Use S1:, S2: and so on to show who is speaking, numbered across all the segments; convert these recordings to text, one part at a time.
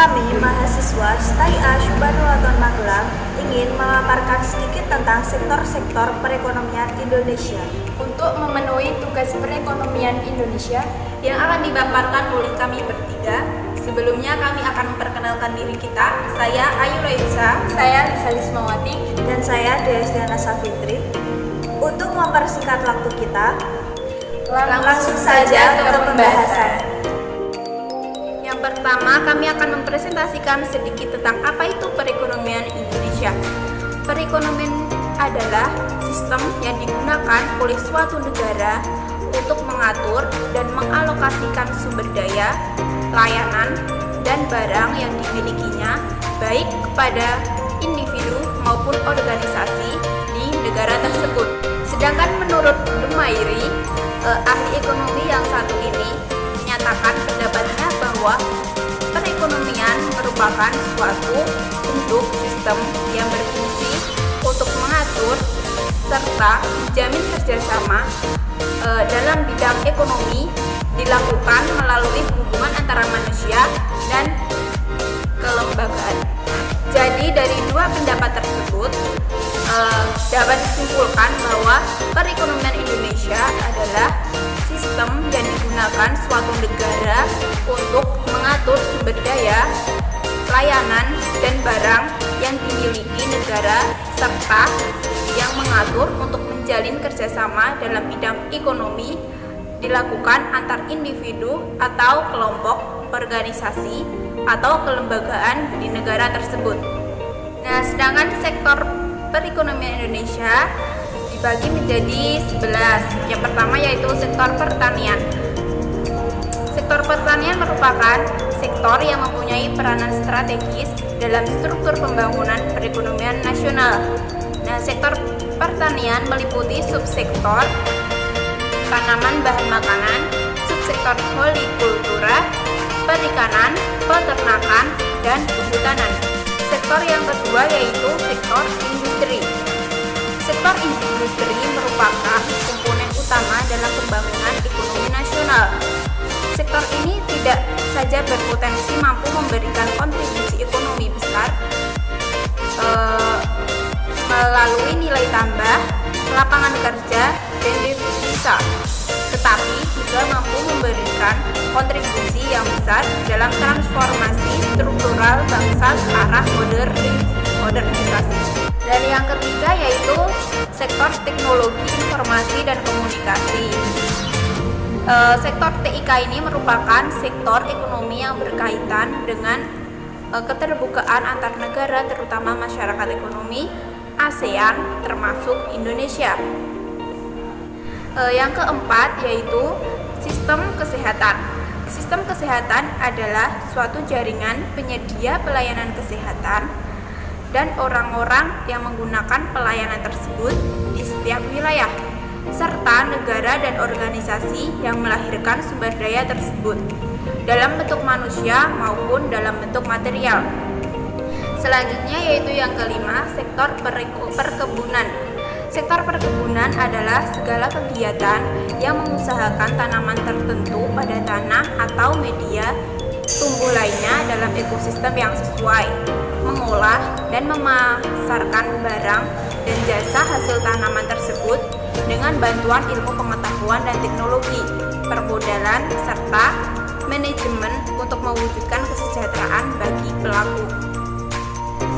S1: Kami, mahasiswa STAIA Subhanulaton Magelang, ingin memaparkan sedikit tentang sektor-sektor perekonomian Indonesia.
S2: Untuk memenuhi tugas perekonomian Indonesia yang akan dipaparkan oleh kami bertiga, sebelumnya kami akan memperkenalkan diri kita. Saya Ayu Loitsa,
S3: saya Lisa Lismawati,
S1: dan saya Destiana Safitri. Untuk mempersingkat waktu kita, langsung saja ke pembahasan.
S2: Yang pertama, kami akan mempresentasikan sedikit tentang apa itu perekonomian Indonesia. Perekonomian adalah sistem yang digunakan oleh suatu negara untuk mengatur dan mengalokasikan sumber daya, layanan, dan barang yang dimilikinya baik kepada individu maupun organisasi di negara tersebut. Sedangkan menurut Dumairi, ahli ekonomi yang satu ini menyatakan pendapatnya bahwa perekonomian merupakan suatu bentuk sistem yang berfungsi untuk mengatur serta menjamin kerjasama dalam bidang ekonomi dilakukan melalui hubungan antara manusia dan kelembagaan. Jadi dari dua pendapat tersebut dapat disimpulkan bahwa perekonomian Indonesia adalah sistem yang digunakan suatu negara untuk mengatur sumber daya, layanan, dan barang yang dimiliki negara serta yang mengatur untuk menjalin kerjasama dalam bidang ekonomi dilakukan antar individu atau kelompok, organisasi, atau kelembagaan di negara tersebut. Nah, sedangkan sektor perekonomian Indonesia dibagi menjadi 11. Yang pertama yaitu sektor pertanian. Sektor pertanian merupakan sektor yang mempunyai peranan strategis dalam struktur pembangunan perekonomian nasional. Nah, sektor pertanian meliputi subsektor tanaman bahan makanan, subsektor hortikultura, perikanan, peternakan, dan kehutanan. Sektor yang kedua yaitu sektor industri. Sektor industri merupakan komponen utama dalam pembangunan ekonomi nasional. Sektor ini tidak saja berpotensi mampu memberikan kontribusi ekonomi besar melalui nilai tambah, lapangan kerja, dan devisa, tetapi juga mampu memberikan kontribusi yang besar dalam transformasi struktural bangsa ke arah modernisasi. Dan yang ketiga yaitu sektor teknologi informasi dan komunikasi. Sektor TIK ini merupakan sektor ekonomi yang berkaitan dengan keterbukaan antar negara, terutama masyarakat ekonomi ASEAN termasuk Indonesia. Yang keempat yaitu sistem kesehatan. Sistem kesehatan adalah suatu jaringan penyedia pelayanan kesehatan dan orang-orang yang menggunakan pelayanan tersebut di setiap wilayah, serta negara dan organisasi yang melahirkan sumber daya tersebut dalam bentuk manusia maupun dalam bentuk material. Selanjutnya yaitu yang kelima, sektor perkebunan. Sektor perkebunan adalah segala kegiatan yang mengusahakan tanaman tertentu pada tanah atau media tumbuh lainnya dalam ekosistem yang sesuai, mengolah dan memasarkan barang dan jasa hasil tanaman tersebut dengan bantuan ilmu pengetahuan dan teknologi, permodalan, serta manajemen untuk mewujudkan kesejahteraan bagi pelaku.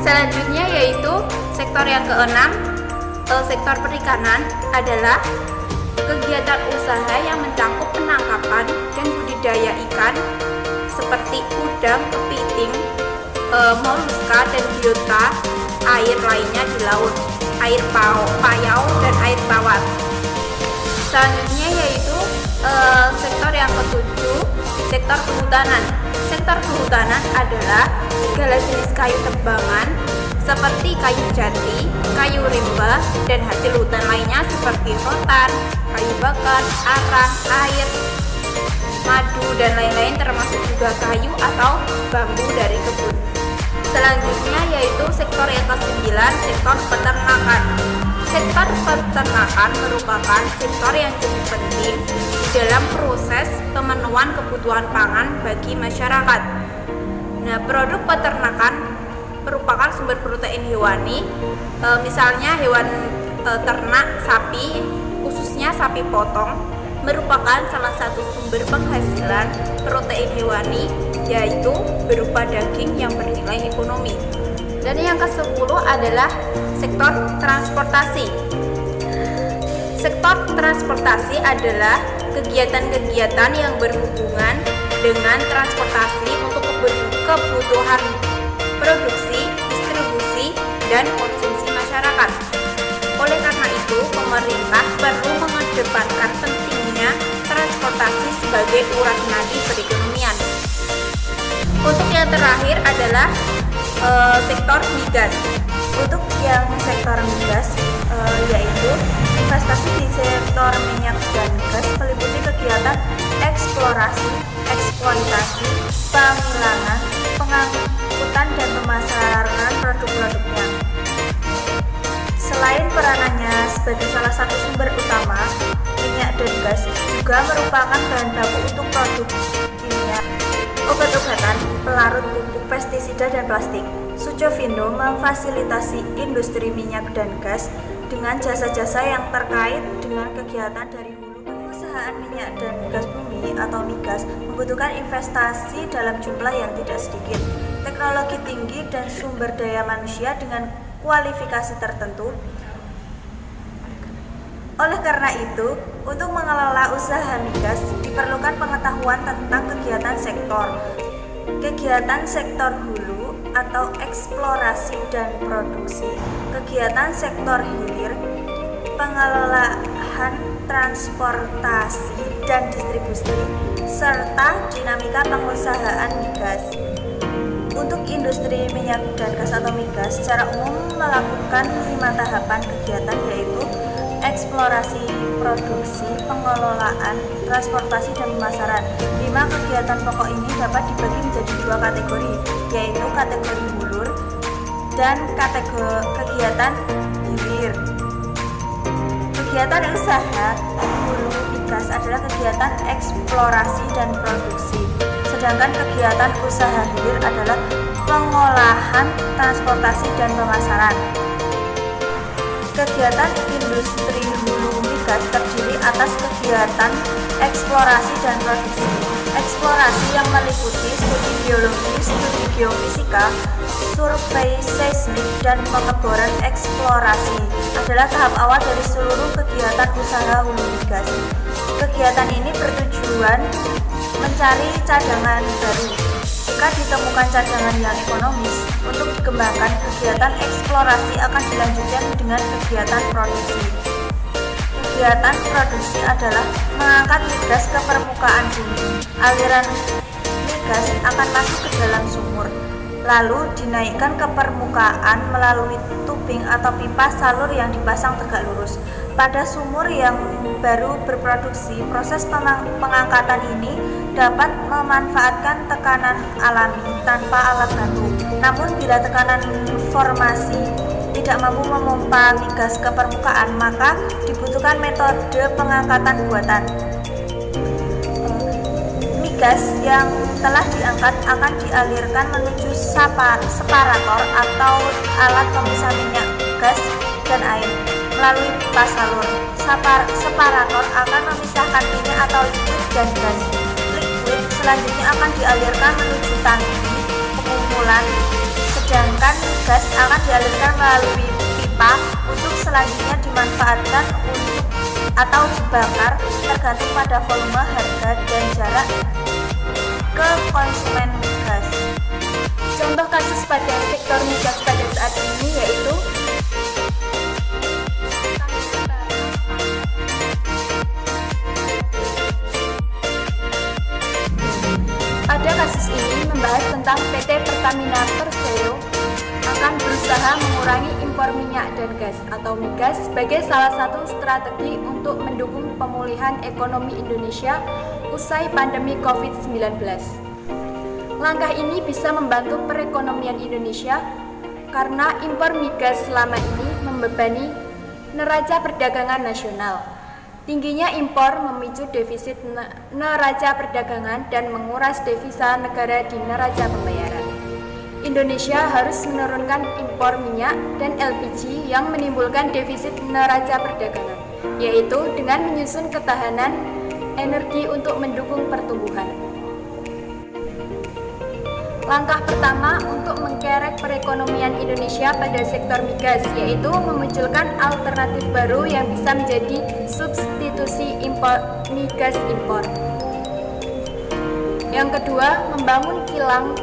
S2: Selanjutnya yaitu sektor yang keenam, sektor perikanan adalah kegiatan usaha yang mencakup penangkapan dan budidaya ikan seperti udang, kepiting, moluska, dan biota air lainnya di laut, air payau, dan air tawar. Selanjutnya yaitu sektor yang ketujuh, sektor kehutanan. Sektor kehutanan adalah segala jenis kayu tebangan seperti kayu jati, kayu rimba, dan hasil hutan lainnya seperti rotan, kayu bakar, arang, air, madu, dan lain-lain, termasuk juga kayu atau bambu dari kebun. Selanjutnya yaitu sektor yang ke-9, sektor peternakan. Sektor peternakan merupakan sektor yang cukup penting di dalam proses pemenuhan kebutuhan pangan bagi masyarakat. Nah, produk peternakan merupakan sumber protein hewani, misalnya hewan ternak sapi, khususnya sapi potong, merupakan salah satu sumber penghasilan protein hewani, yaitu berupa daging yang bernilai ekonomi. Dan yang ke-10 adalah sektor transportasi. Sektor transportasi adalah kegiatan-kegiatan yang berhubungan dengan transportasi untuk kebutuhan produksi, distribusi, dan konsumsi masyarakat. Oleh karena itu, pemerintah perlu mengedepankan pentingnya transportasi sebagai urat nadi perekonomian. Untuk yang terakhir adalah sektor migas.
S1: Untuk yang sektor migas, yaitu investasi di sektor minyak dan gas meliputi kegiatan eksplorasi, eksploitasi, penghilangan, pengangkutan dan pemasaran produk-produknya. Selain peranannya sebagai salah satu sumber utama, minyak dan gas juga merupakan bahan baku untuk produk kimia, obat-obatan, pelarut pupuk, pestisida, dan plastik. Sucovindo memfasilitasi industri minyak dan gas dengan jasa-jasa yang terkait dengan kegiatan dari hulu. Perusahaan minyak dan gas bumi atau migas membutuhkan investasi dalam jumlah yang tidak sedikit, teknologi tinggi, dan sumber daya manusia dengan kualifikasi tertentu. Oleh karena itu, untuk mengelola usaha migas diperlukan pengetahuan tentang kegiatan sektor hulu atau eksplorasi dan produksi, kegiatan sektor hilir, pengelolaan transportasi dan distribusi, serta dinamika pengusahaan migas. Untuk industri minyak dan gas atau migas secara umum melakukan 5 tahapan kegiatan, yaitu eksplorasi, produksi, pengelolaan, transportasi, dan pemasaran. 5 kegiatan pokok ini dapat dibagi menjadi 2 kategori, yaitu kategori hulur dan kegiatan hilir. Kegiatan usaha hulu migas adalah kegiatan eksplorasi dan produksi, sedangkan kegiatan usaha hilir adalah pengolahan, transportasi, dan pemasaran. Kegiatan industri hulu migas terdiri atas kegiatan eksplorasi dan produksi. Eksplorasi yang meliputi studi geologi, studi geofisika, survei seismik, dan pengeboran. Eksplorasi adalah tahap awal dari seluruh kegiatan usaha hulu migas. Kegiatan ini bertujuan mencari cadangan baru. Jika ditemukan cadangan yang ekonomis untuk dikembangkan, kegiatan eksplorasi akan dilanjutkan dengan kegiatan produksi. Kegiatan produksi adalah mengangkat migas ke permukaan bumi. Aliran migas akan masuk ke dalam sumur, lalu dinaikkan ke permukaan melalui tubing atau pipa salur yang dipasang tegak lurus. Pada sumur yang baru berproduksi, proses pengangkatan ini dapat memanfaatkan tekanan alami tanpa alat bantu. Namun bila tekanan formasi tidak mampu memompa migas ke permukaan, maka dibutuhkan metode pengangkatan buatan. Migas yang telah diangkat akan dialirkan menuju separator atau alat pemisah minyak, gas, dan air melalui pipa salur. Separator akan memisahkan minyak atau liquid dan gas. Liquid selanjutnya akan dialirkan menuju tangki pengumpulan, sedangkan gas akan dialirkan melalui pipa untuk selanjutnya dimanfaatkan atau dibakar tergantung pada volume, harga, dan jarak ke konsumen gas.
S2: Contoh kasus pada sektor migas pada saat ini yaitu pada kasus ini membahas tentang PT Pertamina Persero akan berusaha mengurangi impor minyak dan gas atau migas sebagai salah satu strategi untuk mendukung pemulihan ekonomi Indonesia usai pandemi COVID-19. Langkah ini bisa membantu perekonomian Indonesia karena impor migas selama ini membebani neraca perdagangan nasional. Tingginya impor memicu defisit neraca perdagangan dan menguras devisa negara di neraca pembayaran. Indonesia harus menurunkan impor minyak dan LPG yang menimbulkan defisit neraca perdagangan, yaitu dengan menyusun ketahanan energi untuk mendukung pertumbuhan. Langkah pertama untuk mengkerek perekonomian Indonesia pada sektor migas, yaitu memunculkan alternatif baru yang bisa menjadi substitusi migas impor. Yang kedua, membangun kilang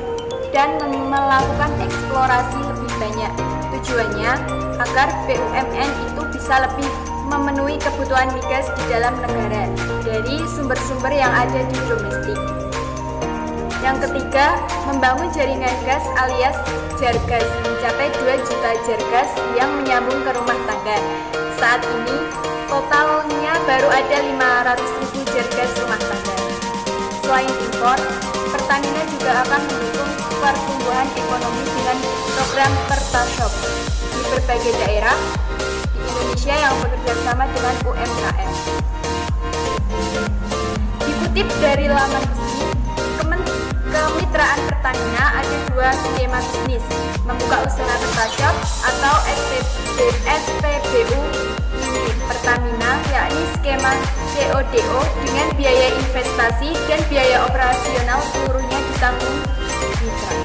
S2: dan melakukan eksplorasi lebih banyak. Tujuannya agar BUMN itu bisa lebih memenuhi kebutuhan migas di dalam negara dari sumber-sumber yang ada di domestik. Yang ketiga, membangun jaringan gas alias jargas mencapai 2 juta jargas yang menyambung ke rumah tangga. Saat ini, totalnya baru ada 500.000 jargas rumah tangga. Selain impor, Pertamina juga akan mendukung pertumbuhan ekonomi dengan program Pertashop di berbagai daerah di Indonesia yang bekerja sama dengan UMKM. Dikutip dari laman resmi Kemitraan Pertamina, ada 2 skema bisnis: membuka usaha Pertashop atau SPBU milik Pertamina, yakni skema CODO dengan biaya investasi dan biaya operasional seluruhnya ditanggung mitra.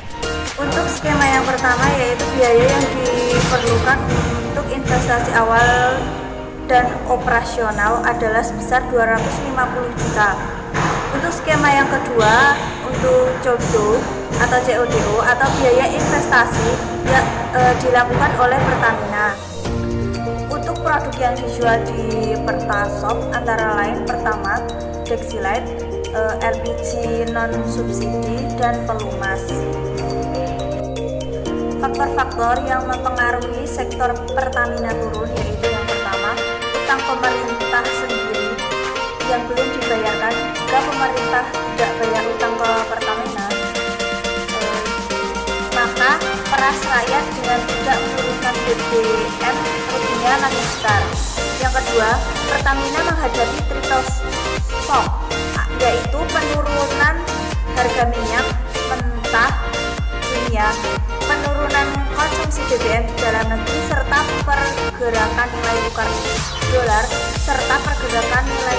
S1: Untuk skema yang pertama, yaitu biaya yang diperlukan untuk investasi awal dan operasional adalah sebesar 250 juta. Untuk skema yang kedua, untuk CODO atau biaya investasi yang dilakukan oleh Pertamina. Untuk produk yang dijual di Pertashop antara lain Pertamax, Dexilite, LPG non subsidi, dan pelumas. Faktor-faktor yang mempengaruhi sektor Pertamina turun yaitu yang pertama, utang pemerintah sendiri yang belum dibayarkan. Jika pemerintah tidak bayar utang ke Pertamina, maka peras rakyat dengan tidak menurunkan BBM ruginya makin besar. Yang kedua, Pertamina menghadapi triple shock, yaitu penurunan harga minyak mentah dunia, penurunan konsumsi BBM di dalam negeri, serta pergerakan nilai tukar dolar, serta pergerakan nilai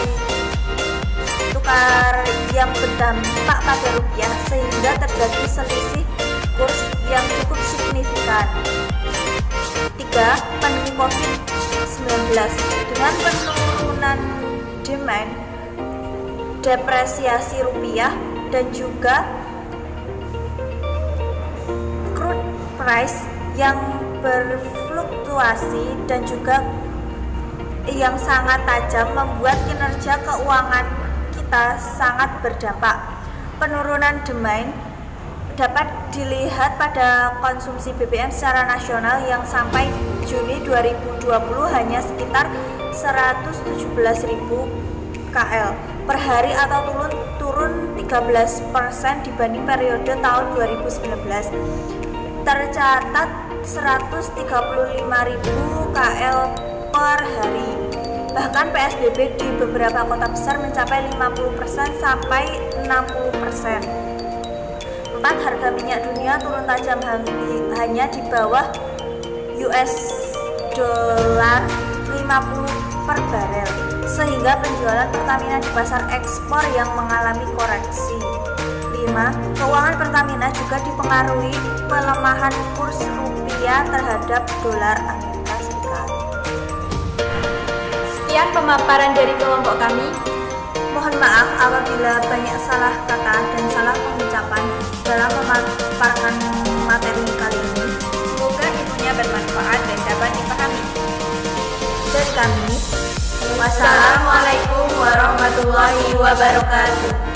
S1: tukar yang berdampak pada rupiah, sehingga terjadi selisih kurs yang cukup signifikan. 3. Pandemi COVID-19 dengan penurunan demand, depresiasi rupiah, dan juga crude price yang berfluktuasi dan juga yang sangat tajam membuat kinerja keuangan kita sangat berdampak. Penurunan demand dapat dilihat pada konsumsi BBM secara nasional yang sampai Juni 2020 hanya sekitar 117.000 KL per hari atau turun 13% dibanding periode tahun 2019. Tercatat 135.000 KL per hari. Bahkan PSBB di beberapa kota besar mencapai 50% sampai 60%. 4. Harga minyak dunia turun tajam hanya di bawah US dollar 50 per barel, sehingga penjualan Pertamina di pasar ekspor yang mengalami koreksi. 5. Keuangan Pertamina juga dipengaruhi pelemahan kurs rupiah terhadap dolar Amerika Serikat. Sekian pemaparan dari kelompok kami. Mohon maaf apabila banyak salah kata dan salah pengucapan dalam memaparkan materi kali ini.
S2: Semoga ilmunya bermanfaat dan dapat dipahami.
S1: Dari kami, wassalamualaikum warahmatullahi wabarakatuh.